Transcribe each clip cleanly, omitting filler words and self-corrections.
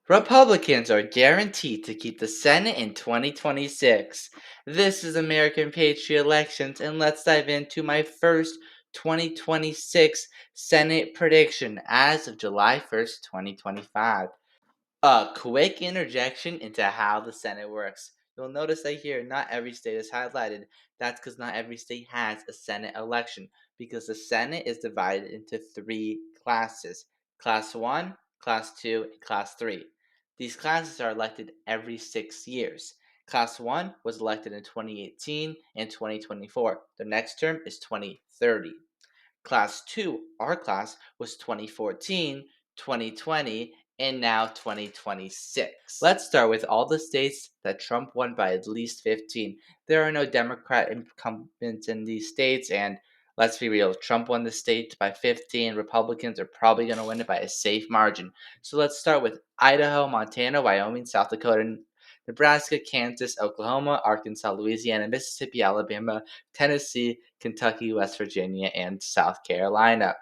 Republicans are guaranteed to keep the Senate in 2026. This is American Patriot Elections, and let's dive into my first 2026 Senate prediction as of July 1st, 2025. A quick interjection into how the Senate works. You'll notice that here, not every state is highlighted. That's because not every state has a Senate election, because the Senate is divided into three classes: Class 1, Class 2, and Class 3. These classes are elected every 6 years. Class 1 was elected in 2018 and 2024. The next term is 2030. Class 2, our class, was 2014, 2020, and now 2026. Let's start with all the states that Trump won by at least 15. There are no Democrat incumbents in these states, and let's be real, Trump won the state by 15. Republicans are probably going to win it by a safe margin. So let's start with Idaho, Montana, Wyoming, South Dakota, Nebraska, Kansas, Oklahoma, Arkansas, Louisiana, Mississippi, Alabama, Tennessee, Kentucky, West Virginia, and South Carolina.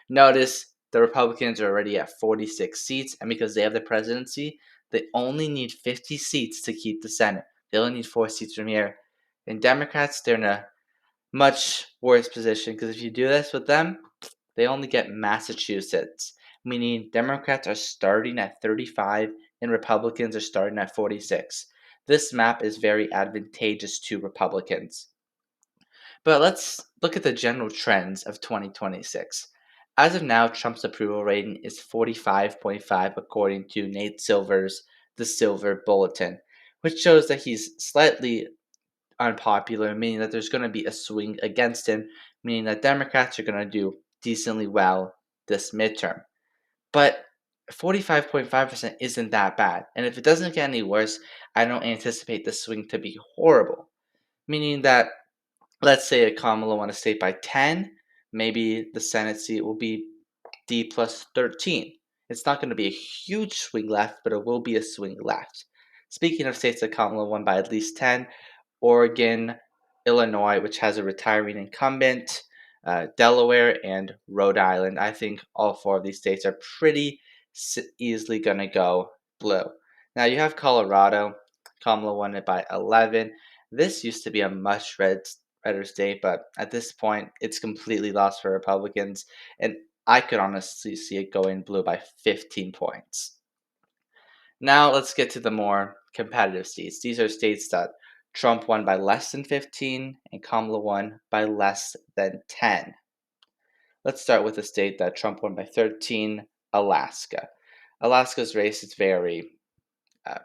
Notice the Republicans are already at 46 seats, and because they have the presidency, they only need 50 seats to keep the Senate. They only need 4 seats from here. And Democrats, they're in a much worse position because if you do this with them, they only get Massachusetts, meaning Democrats are starting at 35 and Republicans are starting at 46. This map is very advantageous to Republicans. But let's look at the general trends of 2026. As of now, Trump's approval rating is 45.5 according to Nate Silver's The Silver Bulletin, which shows that he's slightly unpopular, meaning that there's going to be a swing against him, meaning that Democrats are going to do decently well this midterm. But 45.5% isn't that bad. And if it doesn't get any worse, I don't anticipate the swing to be horrible. Meaning that, let's say a Kamala won a state by 10, maybe the Senate seat will be D plus 13. It's not going to be a huge swing left, but it will be a swing left. Speaking of states that Kamala won by at least 10, Oregon, Illinois, which has a retiring incumbent, Delaware, and Rhode Island. I think all four of these states are pretty easily going to go blue. Now you have Colorado. Kamala won it by 11. This used to be a much redder state, but at this point, it's completely lost for Republicans, and I could honestly see it going blue by 15 points. Now let's get to the more competitive states. These are states that Trump won by less than 15 and Kamala won by less than 10. Let's start with a state that Trump won by 13, Alaska. Alaska's race is very uh,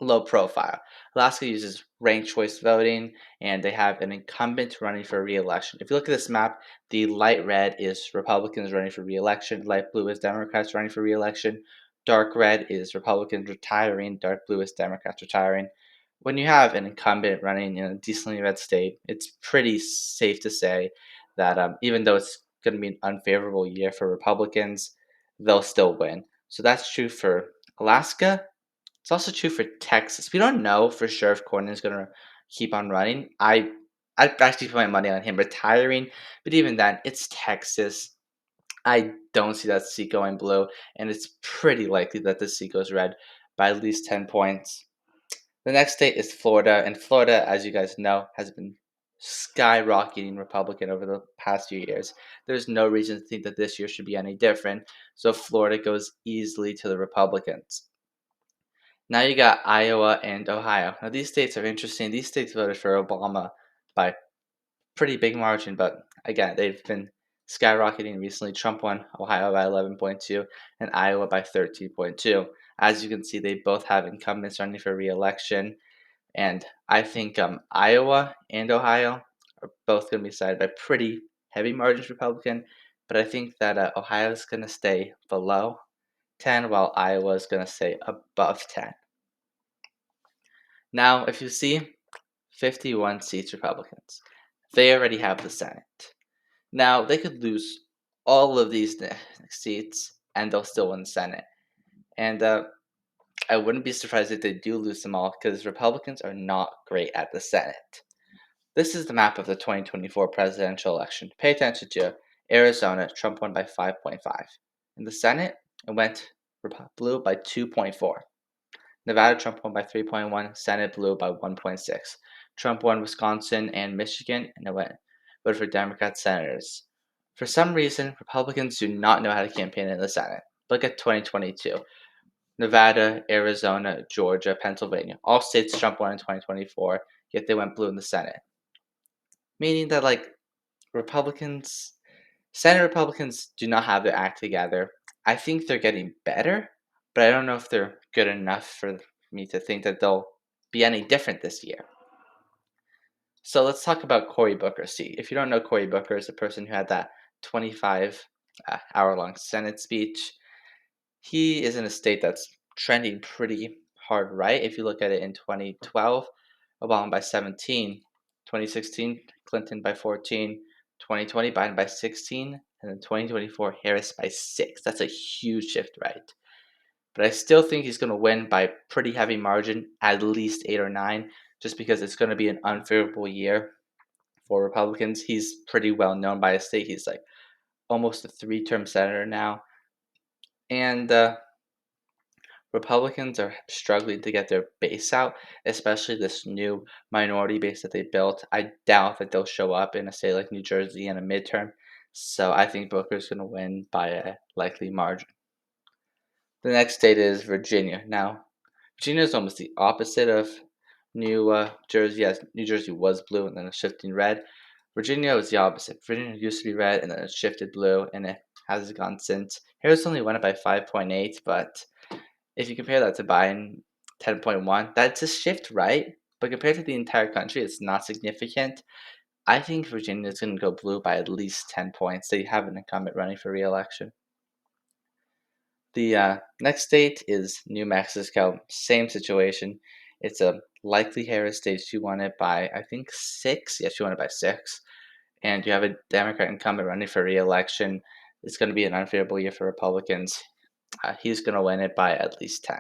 low profile. Alaska uses ranked choice voting, and they have an incumbent running for re-election. If you look at this map, the light red is Republicans running for re-election, light blue is Democrats running for re-election, dark red is Republicans retiring, dark blue is Democrats retiring. When you have an incumbent running in a decently red state, it's pretty safe to say that even though it's going to be an unfavorable year for Republicans, they'll still win. So that's true for Alaska. It's also true for Texas. We don't know for sure if Cornyn is going to keep on running. I'd actually put my money on him retiring, but even then, it's Texas. I don't see that seat going blue, and it's pretty likely that the seat goes red by at least 10 points. The next state is Florida, and Florida, as you guys know, has been skyrocketing Republican over the past few years. There's no reason to think that this year should be any different, so Florida goes easily to the Republicans. Now you got Iowa and Ohio. Now these states are interesting. These states voted for Obama by pretty big margin, but again, they've been skyrocketing recently. Trump won Ohio by 11.2 and Iowa by 13.2. As you can see, they both have incumbents running for re-election, and I think Iowa and Ohio are both going to be decided by pretty heavy margins Republican, but I think that Ohio is going to stay below 10 while Iowa is going to stay above 10. Now, if you see 51 seats Republicans, they already have the Senate. Now, they could lose all of these seats and they'll still win the Senate. And I wouldn't be surprised if they do lose them all because Republicans are not great at the Senate. This is the map of the 2024 presidential election. Pay attention to Arizona. Trump won by 5.5. In the Senate, it went blue by 2.4. Nevada, Trump won by 3.1. Senate blew by 1.6. Trump won Wisconsin and Michigan, and it went voted for Democrat senators. For some reason, Republicans do not know how to campaign in the Senate. Look at 2022. Nevada, Arizona, Georgia, Pennsylvania. All states Trump won in 2024, yet they went blue in the Senate. Meaning that, Republicans, Senate Republicans do not have their act together. I think they're getting better, but I don't know if they're good enough for me to think that they'll be any different this year. So let's talk about Cory Booker. See, if you don't know, Cory Booker is the person who had that 25 hour long Senate speech. He is in a state that's trending pretty hard right. If you look at it in 2012, Obama by 17, 2016, Clinton by 14, 2020, Biden by 16, and then 2024, Harris by 6. That's a huge shift right. But I still think he's going to win by a pretty heavy margin, at least 8 or 9, just because it's going to be an unfavorable year for Republicans. He's pretty well known by his state. He's like almost a 3-term senator now. And Republicans are struggling to get their base out, especially this new minority base that they built. I doubt that they'll show up in a state like New Jersey in a midterm. So I think Booker's going to win by a likely margin. The next state is Virginia. Now, Virginia is almost the opposite of New Jersey, as New Jersey was blue and then it's shifting red. Virginia was the opposite. Virginia used to be red and then it shifted blue, and it has gone since. Harris only won it by 5.8, but if you compare that to Biden 10.1, that's a shift, right? But compared to the entire country, it's not significant. I think Virginia is going to go blue by at least 10 points. They have an incumbent running for re-election. The next state is New Mexico. Same situation. It's a likely Harris state. She won it by, I think, 6. Yeah, she won it by 6. And you have a Democrat incumbent running for re-election. It's going to be an unfavorable year for Republicans. He's going to win it by at least 10.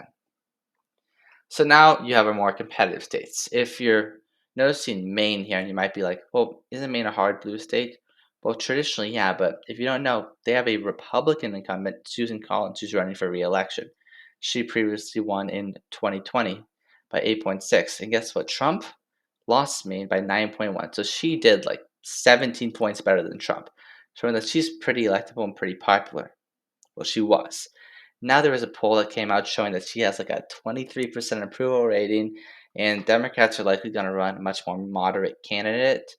So now you have a more competitive states. If you're noticing Maine here, and you might be like, well, isn't Maine a hard blue state? Well, traditionally, yeah, but if you don't know, they have a Republican incumbent, Susan Collins, who's running for re-election. She previously won in 2020 by 8.6. And guess what? Trump lost Maine by 9.1. So she did like 17 points better than Trump, showing that she's pretty electable and pretty popular. Well, she was. Now there was a poll that came out showing that she has like a 23% approval rating, and Democrats are likely going to run a much more moderate candidate.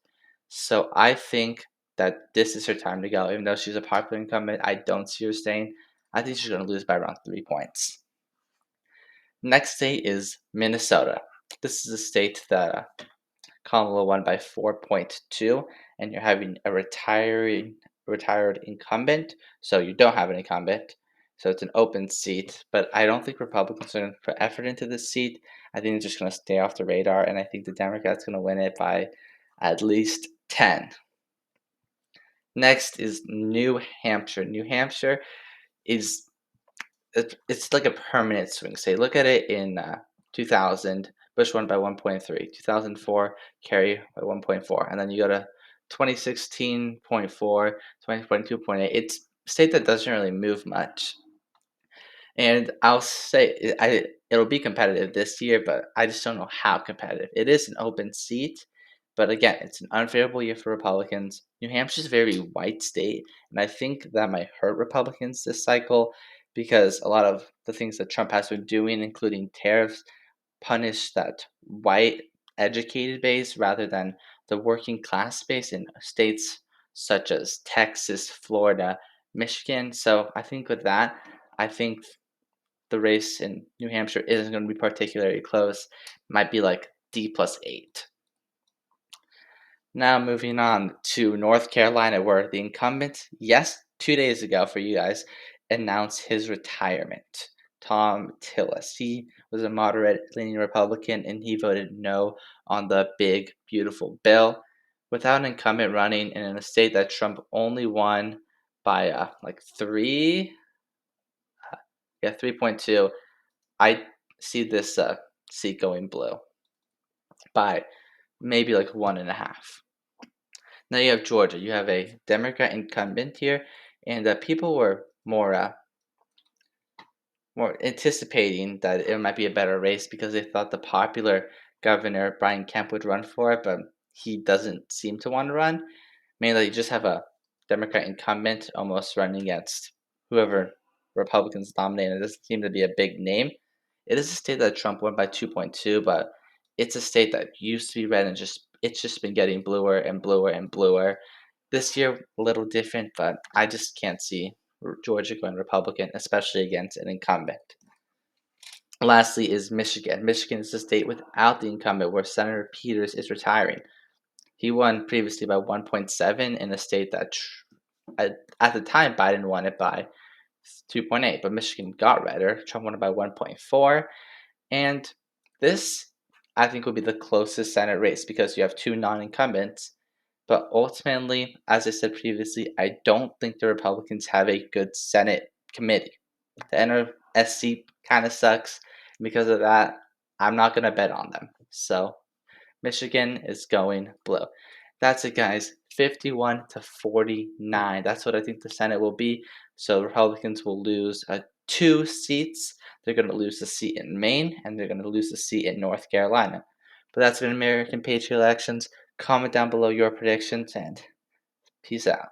So I think that this is her time to go. Even though she's a popular incumbent, I don't see her staying. I think she's going to lose by around 3 points. Next state is Minnesota. This is a state that Kamala won by 4.2, and you're having a retired incumbent, so you don't have an incumbent. So it's an open seat, but I don't think Republicans are going to put effort into this seat. I think they're just going to stay off the radar, and I think the Democrats going to win it by at least 10. Next is New Hampshire. New Hampshire is it's like a permanent swing state. Look at it in 2000, Bush won by 1.3. 2004, Kerry by 1.4. And then you go to 2016.4, 2022.8. It's a state that doesn't really move much. And I'll say it'll be competitive this year, but I just don't know how competitive. It is an open seat, but again, it's an unfavorable year for Republicans. New Hampshire's a very white state, and I think that might hurt Republicans this cycle because a lot of the things that Trump has been doing, including tariffs, punish that white educated base rather than the working class base in states such as Texas, Florida, Michigan. So I think with that, I think the race in New Hampshire isn't going to be particularly close. Might be like D+8. Now moving on to North Carolina, where the incumbent, yes, 2 days ago for you guys, announced his retirement. Tom Tillis. He was a moderate-leaning Republican, and he voted no on the big, beautiful bill. Without an incumbent running, and in a state that Trump only won by like 3.2, I see this seat going blue by maybe like 1.5. Now you have Georgia. You have a Democrat incumbent here, and people were more more anticipating that it might be a better race because they thought the popular governor, Brian Kemp, would run for it, but he doesn't seem to want to run. Mainly, you just have a Democrat incumbent almost running against whoever Republicans nominate. It doesn't seem to be a big name. It is a state that Trump won by 2.2, but it's a state that used to be red and it's just been getting bluer and bluer and bluer. This year, a little different, but I just can't see Georgia going Republican, especially against an incumbent. Lastly is Michigan. Michigan is the state without the incumbent where Senator Peters is retiring. He won previously by 1.7 in a state that at the time Biden won it by 2.8, but Michigan got redder. Trump won it by 1.4, and this I think will be the closest Senate race because you have two non-incumbents. But ultimately, as I said previously, I don't think the Republicans have a good Senate committee. The NRSC kind of sucks. Because of that, I'm not going to bet on them. So Michigan is going blue. That's it, guys. 51 to 49. That's what I think the Senate will be. So the Republicans will lose two seats. They're going to lose the seat in Maine, and they're going to lose the seat in North Carolina. But that's been American Patriot Elections. Comment down below your predictions, and peace out.